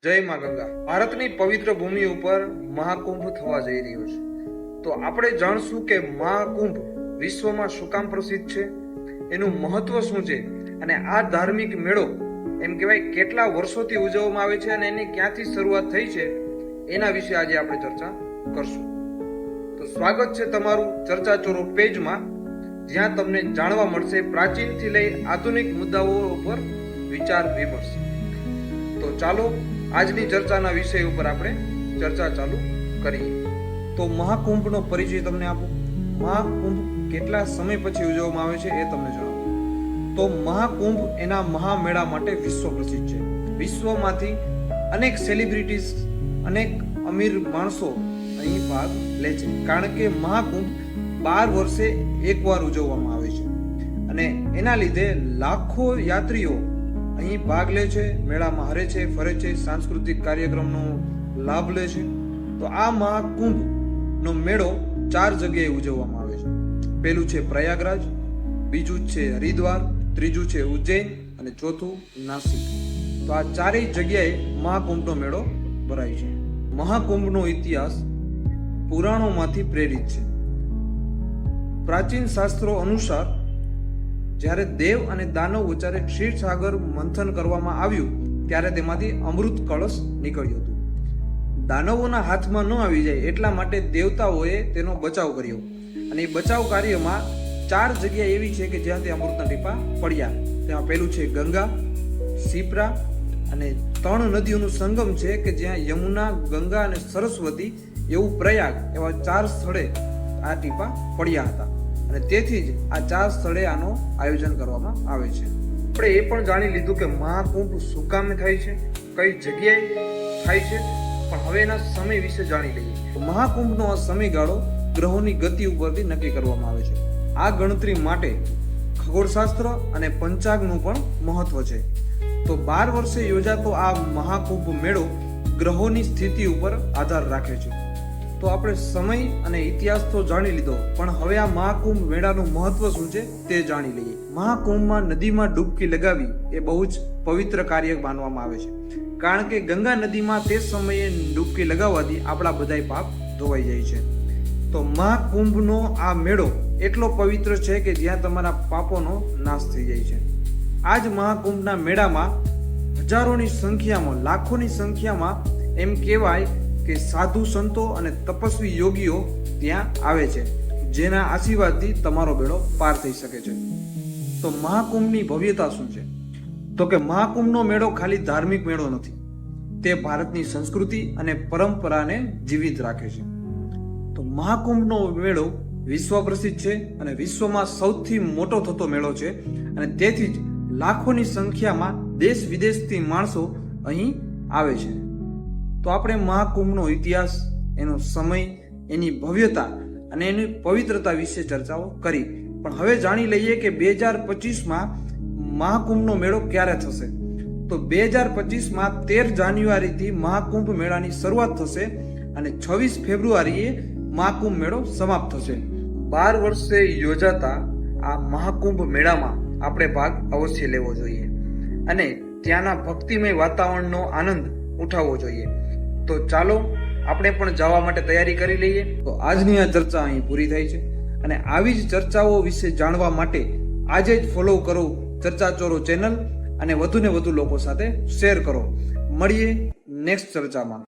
જય માં ગંગા. ભારતની પવિત્ર ભૂમિ ઉપર મહાકુંભ થવા જઈ રહ્યો છે. તો આપણે જાણશું કે મહાકુંભ વિશ્વમાં શું કામ પ્રસિદ્ધ છે, એનું મહત્વ શું છે, અને આ ધાર્મિક મેળો એમ કહેવાય કેટલા વર્ષોથી ઉજવવામાં આવે છે અને એની ક્યાંથી શરૂઆત થઈ છે એના વિશે આજે આપણે ચર્ચા કરશું. તો સ્વાગત છે તમારું ચર્ચા ચોરો પેજમાં, જ્યાં તમને જાણવા મળશે પ્રાચીનથી લઈ આધુનિક મુદ્દાઓ ઉપર વિચાર વિમર્શ. તો ચાલો આજની ચર્ચાના વિષય ઉપર આપણે ચર્ચા ચાલુ કરીએ. તો મહાકુંભનો પરિચય તમને આપો. મહાકુંભ કેટલા સમય પછી ઉજવવામાં આવે છે એ તમને જણાવો. તો મહાકુંભ એના મહામેળા માટે વિશ્વ પ્રસિદ્ધ છે. વિશ્વમાંથી અનેક સેલિબ્રિટીઝ, અનેક અમીર માણસો અહીં ભાગ લે છે, કારણ કે મહાકુંભ 12 વર્ષે એકવાર ઉજવવામાં આવે છે અને એના લીધે લાખો યાત્રીઓ અહીં ભાગ લે છે, મેળામાં હરે છે, ફરે છે, સાંસ્કૃતિક કાર્યક્રમનો લાભ લે છે. તો આ મહાકુંભનો મેળો 4 જગ્યાએ ઉજવવામાં આવે છે. પહેલું છે પ્રયાગરાજ, બીજું છે હરિદ્વાર, ત્રીજું છે ઉજ્જૈન અને ચોથું નાસિક. તો આ 4 જગ્યાએ મહાકુંભનો મેળો ભરાય છે. મહાકુંભનો ઇતિહાસ પુરાણોમાંથી પ્રેરિત છે. પ્રાચીન શાસ્ત્રો અનુસાર જ્યારે દેવ અને દાનવ વચ્ચે ક્ષીરસાગર મંથન કરવામાં આવ્યું ત્યારે તેમાંથી અમૃત કળશ નીકળ્યું હતું. દાનવોના હાથમાં ન આવી જાય એટલા માટે દેવતાઓએ તેનો બચાવ કર્યો અને એ બચાવ કાર્યમાં 4 જગ્યા એવી છે કે જ્યાં તે અમૃતના ટીપા પડ્યા. તેમાં પહેલું છે ગંગા, શિપ્રા અને 3 નદીઓનું સંગમ છે કે જ્યાં યમુના, ગંગા અને સરસ્વતી એવું પ્રયાગ એવા 4 સ્થળે આ ટીપા પડ્યા હતા અને તેથી જ આ 4 સ્થળે આનો આયોજન કરવામાં આવે છે. આપણે એ પણ જાણી લીધું કે મહાકુંભ શું કામ થાય છે, કઈ જગ્યાએ થાય છે, પણ હવે એના સમય વિશે જાણી લઈએ. મહાકુંભનો આ સમયગાળો ગ્રહોની ગતિ ઉપરથી નક્કી કરવામાં આવે છે. આ ગણતરી માટે ખગોળશાસ્ત્ર અને પંચાંગનું પણ મહત્વ છે. તો 12 વર્ષે યોજાતો આ મહાકુંભ મેળો ગ્રહોની સ્થિતિ ઉપર આધાર રાખે છે. તો આપણે સમય અને ઇતિહાસ તો જાણી લીધો, પણ હવે આ મહાકુંભ મેળાનું મહત્વ શું છે તે જાણી લઈએ. મહાકુંભમાં નદીમાં ડૂબકી લગાવી એ બહુ જ પવિત્ર કાર્ય માનવામાં આવે છે, કારણ કે ગંગા નદીમાં તે સમયે ડૂબકી લગાવવાથી આપણા બધાય પાપ ધોવાઈ જાય છે. તો મહાકુંભનો આ મેળો એટલો પવિત્ર છે કે જ્યાં તમારા પાપોનો નાશ થઈ જાય છે. આ જ મહાકુંભના મેળામાં હજારોની સંખ્યામાં, લાખોની સંખ્યામાં એમ કહેવાય કે સાધુ સંતો અને તપસ્વી યોગીઓ ત્યાં આવે છે, જેના આશીર્વાદથી તમારો બેડો પાર થઈ શકે છે. તો મહાકુંભની ભવ્યતા શું છે? તો કે મહાકુંભનો મેળો ખાલી ધાર્મિક મેળો નથી, તે ભારતની સંસ્કૃતિ અને પરંપરાને જીવિત રાખે છે. તો મહાકુંભનો મેળો વિશ્વ પ્રસિદ્ધ છે અને વિશ્વમાં સૌથી મોટો થતો મેળો છે અને તેથી જ લાખોની સંખ્યામાં દેશ વિદેશથી માણસો અહીં આવે છે. તો આપણે મહાકુંભનો ઇતિહાસ, એનો સમય, એની ભવ્યતા અને એની પવિત્રતા વિશે ચર્ચાઓ કરી, પણ હવે જાણી લઈએ કે 2025માં મહાકુંભનો મેળો ક્યારે થશે. તો 2025માં 13 જાન્યુઆરીથી મહાકુંભ મેળાની શરૂઆત થશે અને 26 ફેબ્રુઆરીએ મહાકુંભ મેળો સમાપ્ત થશે. 12 વર્ષે યોજાતા આ મહાકુંભ મેળામાં આપણે ભાગ અવશ્ય લેવો જોઈએ અને ત્યાંના ભક્તિમય વાતાવરણનો આનંદ ઉઠાવવો જોઈએ. તો ચાલો આપણે પણ જવા માટે તૈયારી કરી લઈએ. તો આજની આ ચર્ચા અહીં પૂરી થઈ છે અને આવી જ ચર્ચાઓ વિશે જાણવા માટે આજે જ ફોલો કરો ચર્ચા ચોરો ચેનલ અને વધુને વધુ લોકો સાથે શેર કરો. મળીએ નેક્સ્ટ ચર્ચામાં.